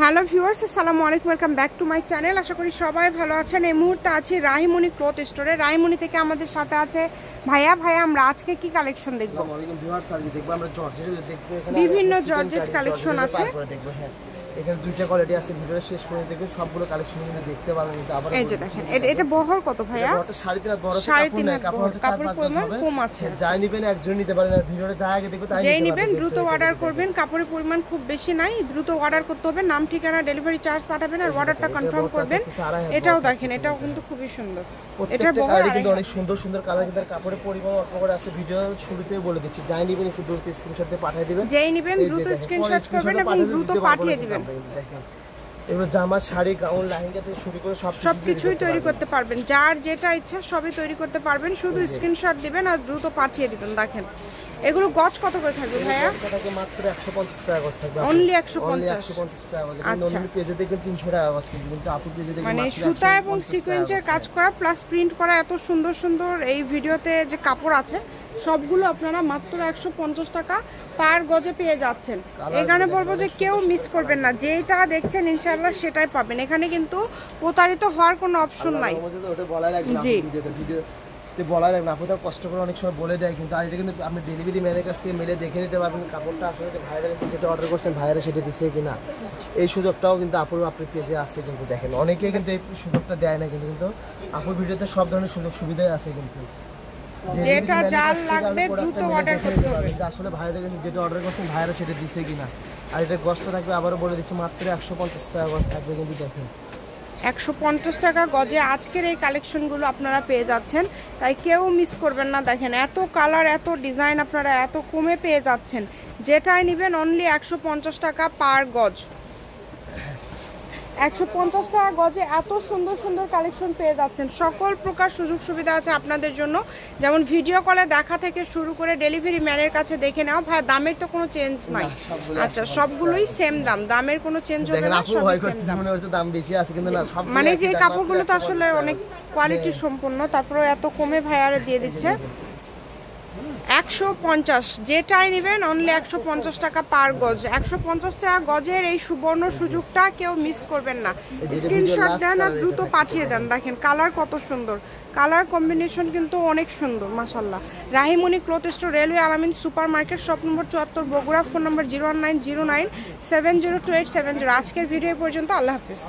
Hello viewers, আসসালামু আলাইকুম, welcome back to my channel. আশা করি সবাই ভালো আছেন। এই মুহূর্তে আছি রাহিমণি ক্লথ স্টোরে। রাহিমণি থেকে আমাদের সাথে আছে ভাইয়া। আমরা আজকে কি কালেকশন দেখবো? বিভিন্ন জর্জেট কালেকশন আছে। এখানে দুইটা কোয়ালিটি আছে, ভিডিওটা শেষ করে দেখবেন সবগুলো কালেকশন কিন্তু দেখতে পারবেন। কিন্তু আবার এই যে দেখেন, এটা বহর কত ভাইয়া? বহরটা 3.5 বড় কাপড় পরিমাণ কম আছে। যাই নেবেন একজন নিতে পারেন, আর ভিডিওটা যা আগে দেখবেন তাই যেই নেবেন দ্রুত অর্ডার করবেন। কাপড়ের পরিমাণ খুব বেশি নাই, দ্রুত অর্ডার করতে হবে। নাম ঠিকানা ডেলিভারি চার্জ পাঠাবেন আর অর্ডারটা কনফার্ম করবেন। এটাও দেখেন, এটাও কিন্তু খুবই সুন্দর। এটা বহর কিন্তু অনেক সুন্দর সুন্দর কালার, কিন্তু কাপড়ের পরিমাণ অল্প করে আছে। ভিডিও শুরুতেই বলে দিচ্ছি, যাই নেবেন একটু দ্রুত স্ক্রিনশট দিয়ে পাঠিয়ে দিবেন। যেই নেবেন দ্রুত স্ক্রিনশট করবেন এবং দ্রুত পাঠিয়ে দিবেন। দেখেন এগুলো জামা, শাড়ি, গাউন, লেহেঙ্গা থেকে শুরু করে সবকিছুই তৈরি করতে পারবেন। যার যেটা ইচ্ছা সবই তৈরি করতে পারবেন। শুধু স্ক্রিনশট দিবেন আর দ্রুত পাঠিয়ে দিবেন। দেখেন এগুলো গজ কত করে থাকবে ভাইয়া? এটাকে মাত্র 150 টাকা গজ থাকবে। অনলি 150 টাকা গজ। আচ্ছা, পেজে দেখবেন 300 টাকা গজ, কিন্তু আপু পেজে দেখবেন মানে সুতা এবং সিকোয়েন্সের কাজ করা প্লাস প্রিন্ট করা এত সুন্দর সুন্দর এই ভিডিওতে যে কাপড় আছে সবগুলো আপনারা মাত্র 150 টাকা পার গজে পেয়ে যাচ্ছেন। এখানে বলবো যে কেউ মিস করবেন না, যেটা দেখছেন ইনশাআল্লাহ সেটাই পাবেন। এখানে কিন্তু প্রতারিত হওয়ার কোনো অপশন নাই। জি, বলা লাগে না, আপু তো কষ্ট করে অনেক সময় বলে দেয়, কিন্তু আর এটা কিন্তু আপনি ডেলিভারি ম্যানের কাছ থেকে মেলে দেখে নিতে পারবেন কাপড়টা আসলে ভাইরা যেটা অর্ডার করছেন ভাইরা সেটা দিচ্ছে কিনা। এই সুযোগটাও কিন্তু আপুর আপনার পেজে আছে। কিন্তু দেখেন অনেকে কিন্তু এই সুযোগটা দেয় না, কিন্তু আপুর ভিডিওতে সব ধরনের সুযোগ সুবিধাই আছে। কিন্তু যেটা যার লাগবে দ্রুত অর্ডার করতে হবে। আসলে ভাইদের কাছে যেটা অর্ডার করছেন ভাইরা সেটা দিচ্ছে কিনা। আর এটা গজটা থাকবে, আবারও বলে দিচ্ছি, মাত্র 150 টাকা গজ থাকবে। কিন্তু দেখেন 150 টাকা গজে আজকের এই কালেকশনগুলো আপনারা পেয়ে যাচ্ছেন, তাই কেউ মিস করবেন না। দেখেন এত কালার, এত ডিজাইন আপনারা এত কমে পেয়ে যাচ্ছেন। যেটাই নেবেন অনলি 150 টাকা পার গজ। 150 টাকা গজে এত সুন্দর সুন্দর কালেকশন পেয়ে যাচ্ছেন। সকল প্রকার সুযোগ সুবিধা আছে আপনাদের জন্য, যেমন ভিডিও কলে দেখা থেকে শুরু করে ডেলিভারি ম্যানের কাছে দেখে নাও। ভাই দামের তো কোনো চেঞ্জ নাই? আচ্ছা, সবগুলোই সেম দাম, দামের কোনো চেঞ্জ হবে না। দাম বেশি আছে কিন্তু না, মানে যে কাপড়গুলো তো আসলে অনেক কোয়ালিটি সম্পন্ন, তারপরে এত কমে ভাইয়ারে দিয়ে দিচ্ছে 150। যেটাই নেবেন অনলি 150 টাকা পার গজ। 150 টাকা গজের এই সুবর্ণ সুযোগটা কেউ মিস করবেন না। স্ক্রিনশট দেন আর দ্রুত পাঠিয়ে দেন। দেখেন কালার কত সুন্দর, কালার কম্বিনেশন কিন্তু অনেক সুন্দর মাশাআল্লাহ। রাহিমণি ক্লথ স্টোর, রেলওয়ে আলামিন super market, shop number 74, Bogura. Phone নম্বর 01909702870। আজকের ভিডিও পর্যন্ত। আল্লাহ হাফেজ।